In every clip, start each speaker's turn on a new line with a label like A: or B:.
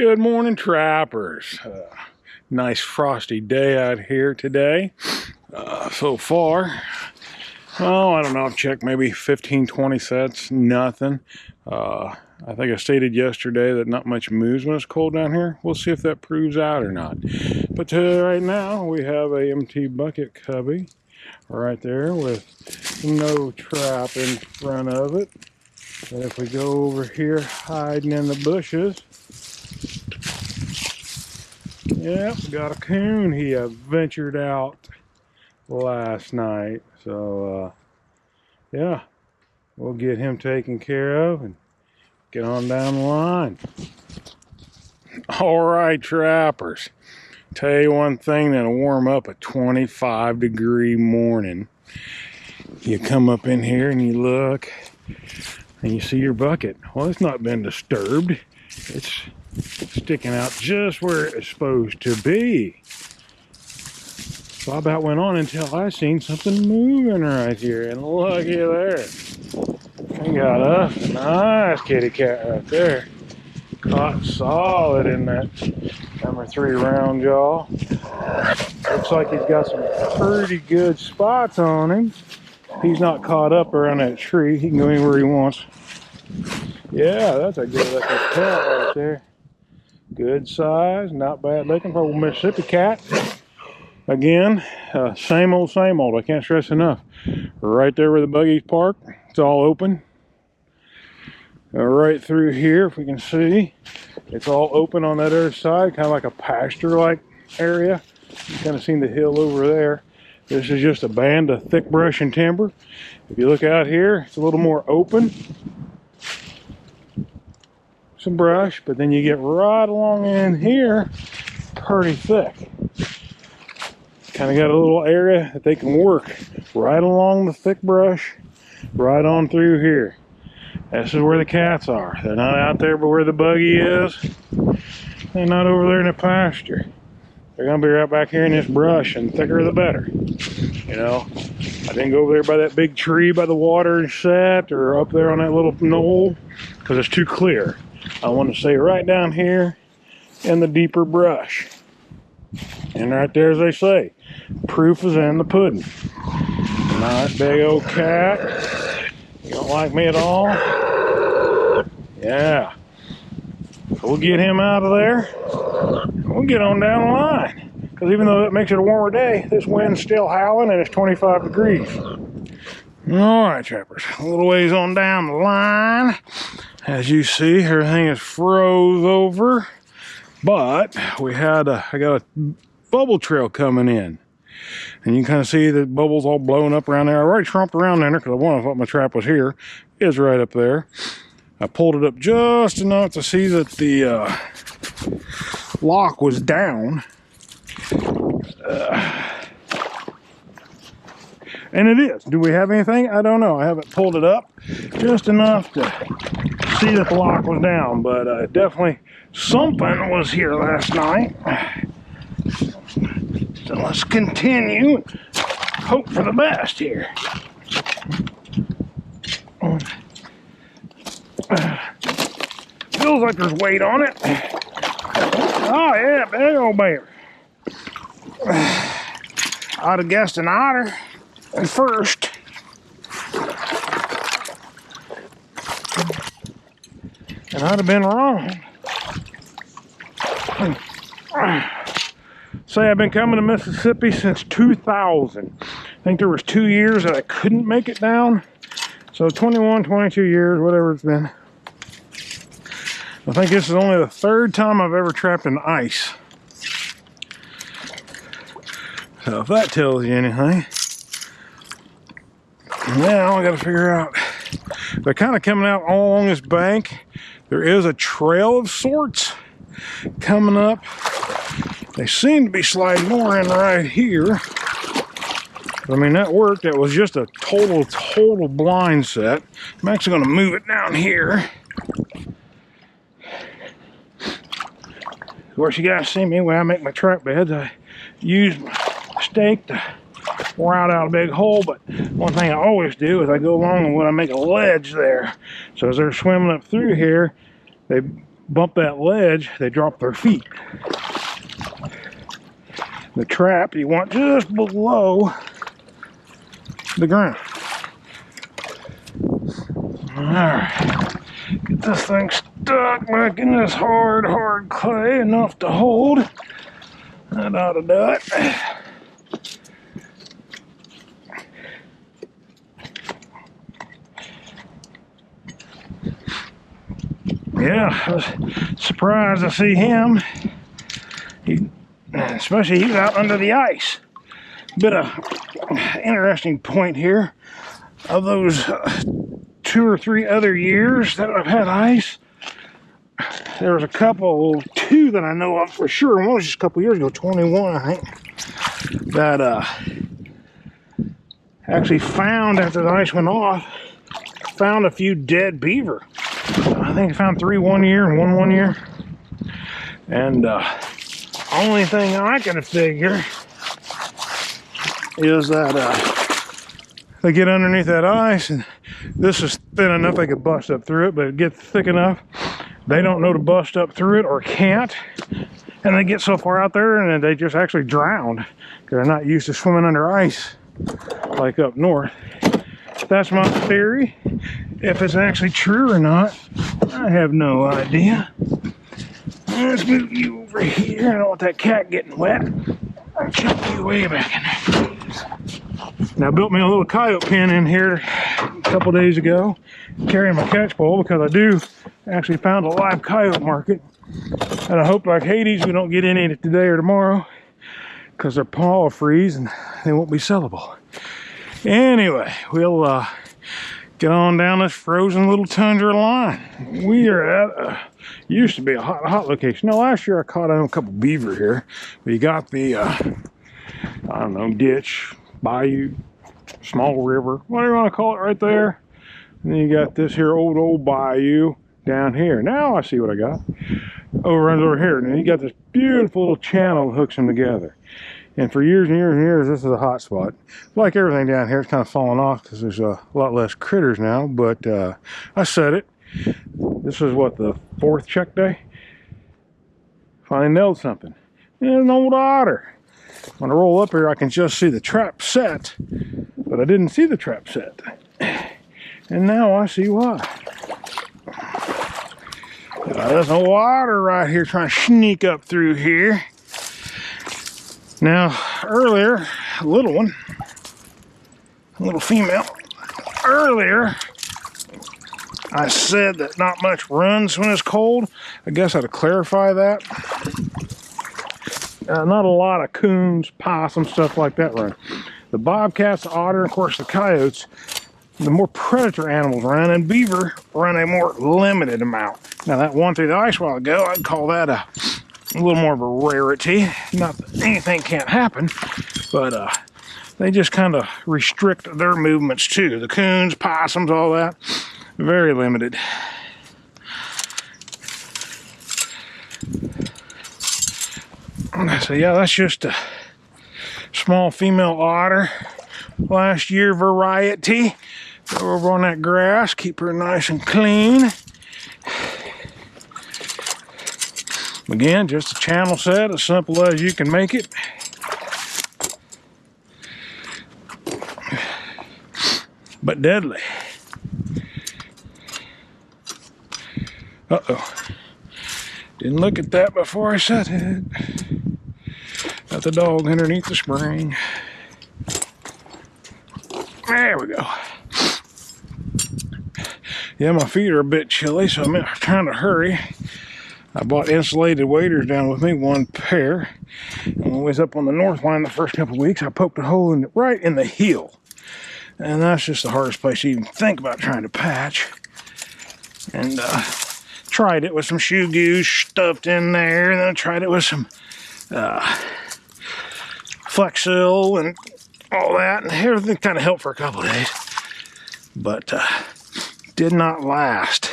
A: Good morning, trappers. Nice frosty day out here today. So far, oh, I don't know, I've checked maybe 15-20 sets, nothing. I think I stated yesterday that not much moves when it's cold down here. We'll see if that proves out or not. But right now we have a empty bucket cubby right there with no trap in front of it. And if we go over here hiding in the bushes, yep, got a coon. He ventured out last night. So, yeah, we'll get him taken care of and get on down the line. All right, trappers. Tell you one thing that'll warm up a 25-degree morning. You come up in here and you look and you see your bucket. Well, it's not been disturbed. It's sticking out just where it's supposed to be. So I about went on until I seen something moving right here, and looky there. I got a nice kitty cat right there. Caught solid in that number 3 round jaw. Looks like he's got some pretty good spots on him. He's not caught up around that tree. He can go anywhere he wants. Yeah, that's a good looking cat right there. Good size, not bad looking for a Mississippi cat. Again, same old, same old. I can't stress enough. Right there where the buggy's parked, it's all open. Right through here, if we can see, it's all open on that other side, kind of like a pasture-like area. You kind of seen the hill over there. This is just a band of thick brush and timber. If you look out here, it's a little more open. Some brush, but then you get right along in here, pretty thick. Kind of got a little area that they can work right along the thick brush, right on through here. This is where the cats are. They're not out there but where the buggy is. They're not over there in the pasture. They're gonna be right back here in this brush, and thicker the better. You know, I didn't go over there by that big tree by the water and set, or up there on that little knoll, because it's too clear. I want to stay right down here in the deeper brush. And right there, as they say, proof is in the pudding. Nice big old cat. You don't like me at all? Yeah. So we'll get him out of there. We'll get on down the line. Because even though it makes it a warmer day, this wind's still howling and it's 25 degrees. All right, trappers. A little ways on down the line. As you see, everything is froze over. But we had I got a bubble trail coming in. And you can kind of see the bubbles all blowing up around there. I already trumped around there because I thought my trap was here. It is right up there. I pulled it up just enough to see that the lock was down. And it is. Do we have anything? I don't know. I haven't pulled it up just enough to see that the lock was down. But definitely something was here last night. So let's continue. Hope for the best here. Feels like there's weight on it. Oh yeah, big old beaver. I'd have guessed an otter at first. And I'd have been wrong. Say I've been coming to Mississippi since 2000. I think there was 2 years that I couldn't make it down. So 21, 22 years, whatever it's been. I think this is only the 3rd time I've ever trapped in ice. So if that tells you anything. Now I gotta figure out, they're kind of coming out all along this bank. There is a trail of sorts coming up. They seem to be sliding more in right here. I mean, that worked. That was just a total blind set. I'm actually going to move it down here. Of course, you guys see me when I make my trap beds. I use my stake to route out a big hole, but one thing I always do is I go along and when I make a ledge there. So as they're swimming up through here, they bump that ledge, they drop their feet. The trap you want just below the ground. Alright, get this thing stuck back in this hard clay, enough to hold. That ought to do it. Yeah, I was surprised to see him. Especially he's out under the ice. Bit of interesting point here. Of those 2 or 3 other years that I've had ice, there was two that I know of for sure. One was just a couple years ago, 21 I think, that actually found, after the ice went off, found a few dead beaver. I think I found 3 one year and 1 year. And only thing I can figure is that they get underneath that ice, and this is thin enough they could bust up through it, but it gets thick enough they don't know to bust up through it or can't, and they get so far out there and they just actually drown because they're not used to swimming under ice like up north. That's my theory. If it's actually true or not, I have no idea. Let's move you over here. I don't want that cat getting wet. I'll chuck you way back in there. Now, I built me a little coyote pen in here a couple days ago, carrying my catch pole, because I do actually found a live coyote market. And I hope like Hades we don't get any today or tomorrow, because their paw will freeze and they won't be sellable. Anyway, we'll get on down this frozen little tundra line. We are at used to be a hot location. Now, last year I caught on a couple beaver here. We got the I don't know, ditch, bayou, small river, whatever you want to call it, right there. And then you got this here old bayou down here. Now I see what I got. Over here. And then you got this beautiful little channel that hooks them together. And for years and years and years, this is a hot spot. Like everything down here, it's kind of falling off because there's a lot less critters now. But I said it. This is what, the 4th check day? Finally nailed something. And an old otter. When I roll up here, I can just see the trap set, but I didn't see the trap set. And now I see why. There's an otter right here trying to sneak up through here. Now, earlier, a little one, a little female, earlier, I said that not much runs when it's cold. I guess I had to clarify that. Not a lot of coons, possums, stuff like that run. The bobcats, the otter, and of course the coyotes, the more predator animals run, and beaver run a more limited amount. Now, that one through the ice a while ago, I'd call that a little more of a rarity. Not that anything can't happen, but they just kind of restrict their movements too. The coons, possums, all that, very limited. So yeah, that's just a small female otter, last year variety. Go over on that grass, keep her nice and clean. Again, just a channel set, as simple as you can make it. But deadly. Uh-oh. Didn't look at that before I set it. Got the dog underneath the spring. There we go. Yeah, my feet are a bit chilly, so I'm trying to hurry. I bought insulated waders down with me, 1 pair. And when I was up on the north line the first couple of weeks, I poked a hole in it right in the heel. And that's just the hardest place to even think about trying to patch. And tried it with some shoe goo stuffed in there, and then I tried it with some Flexil and all that, and everything kind of helped for a couple of days. But did not last.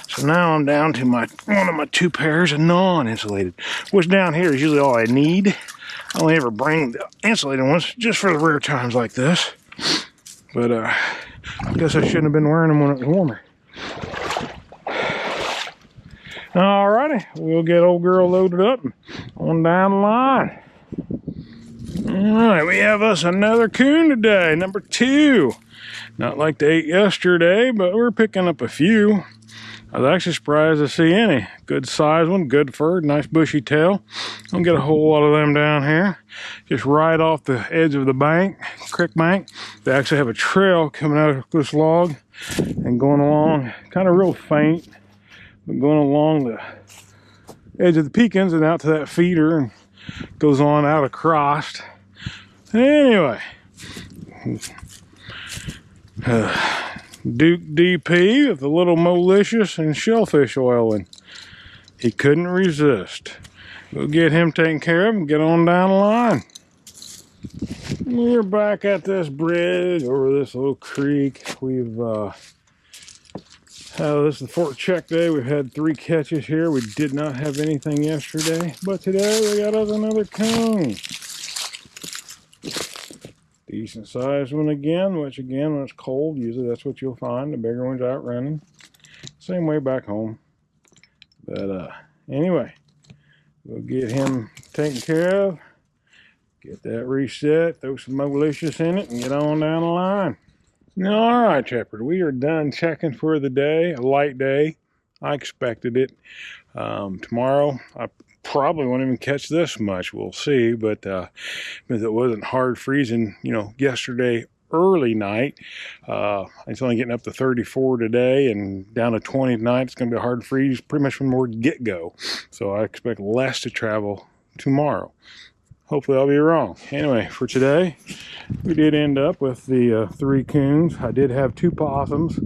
A: So now I'm down to one of my 2 pairs of non-insulated, which down here is usually all I need. I only ever bring the insulated ones just for the rare times like this. But I guess I shouldn't have been wearing them when it was warmer. Alrighty, we'll get old girl loaded up and on down the line. Alright, we have us another coon today, number 2. Not like the 8 yesterday, but we're picking up a few. I was actually surprised to see any. Good size one, good fur, nice bushy tail. Don't get a whole lot of them down here. Just right off the edge of the bank, creek bank. They actually have a trail coming out of this log and going along, kind of real faint, but going along the edge of the pecans and out to that feeder and goes on out across. Anyway, Duke DP with a little Molicious and shellfish oil, and he couldn't resist. We'll get him taken care of and get on down the line. We're back at this bridge over this little creek. We've this is the Fort Check day. We've had 3 catches here. We did not have anything yesterday, but today we got us another coon. Decent sized one again, which again, when it's cold, usually that's what you'll find. The bigger ones out running. Same way back home. But anyway, we'll get him taken care of. Get that reset, throw some Molicious in it, and get on down the line. Alright, Trapper, we are done checking for the day. A light day. I expected it. Tomorrow, I probably won't even catch this much. We'll see, but if it wasn't hard freezing, you know, yesterday early night, it's only getting up to 34 today and down to 20 tonight. It's going to be a hard freeze pretty much from the get-go. So I expect less to travel tomorrow. Hopefully I'll be wrong. Anyway, for today, we did end up with the 3 coons. I did have 2 possums.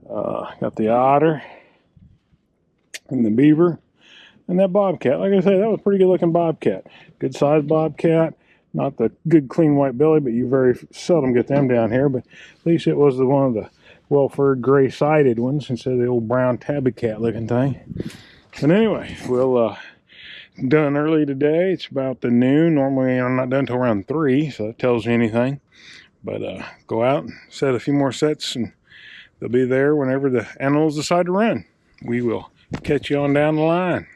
A: Got the Otter and the Beaver. And that Bobcat, like I said, that was a pretty good looking Bobcat. Good sized Bobcat. Not the good clean white belly, but you very seldom get them down here. But at least it was one of the well-furred gray-sided ones instead of the old brown tabby cat looking thing. But anyway, we'll done early today. It's about the noon. Normally I'm not done until around 3, so that tells you anything. But go out and set a few more sets, and they'll be there whenever the animals decide to run. We will catch you on down the line.